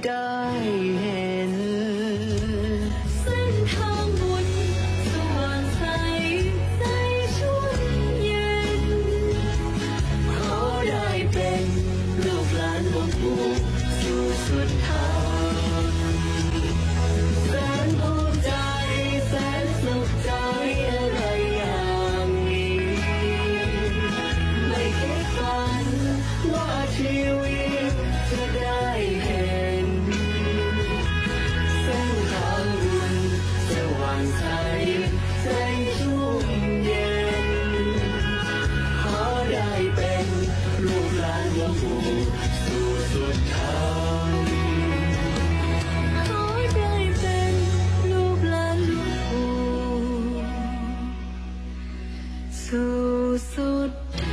ได้เห็นเส้นทางบุญสว่างใสในช่วงเย็นขอได้เป็นลูกหลานหลวงปู่สู่สุดทางแสนภูมิใจแสนสุขใจอะไรอย่างนี้ไม่คิดฝันว่าชีวิตจะได้เห็นเส้นทางบุญสว่างใสแสงชุ่มเย็นขอได้เป็นลูกหลานหลวงปู่สู่สุดทางขอได้เป็นลูกหลานหลวงปู่สู่สุดท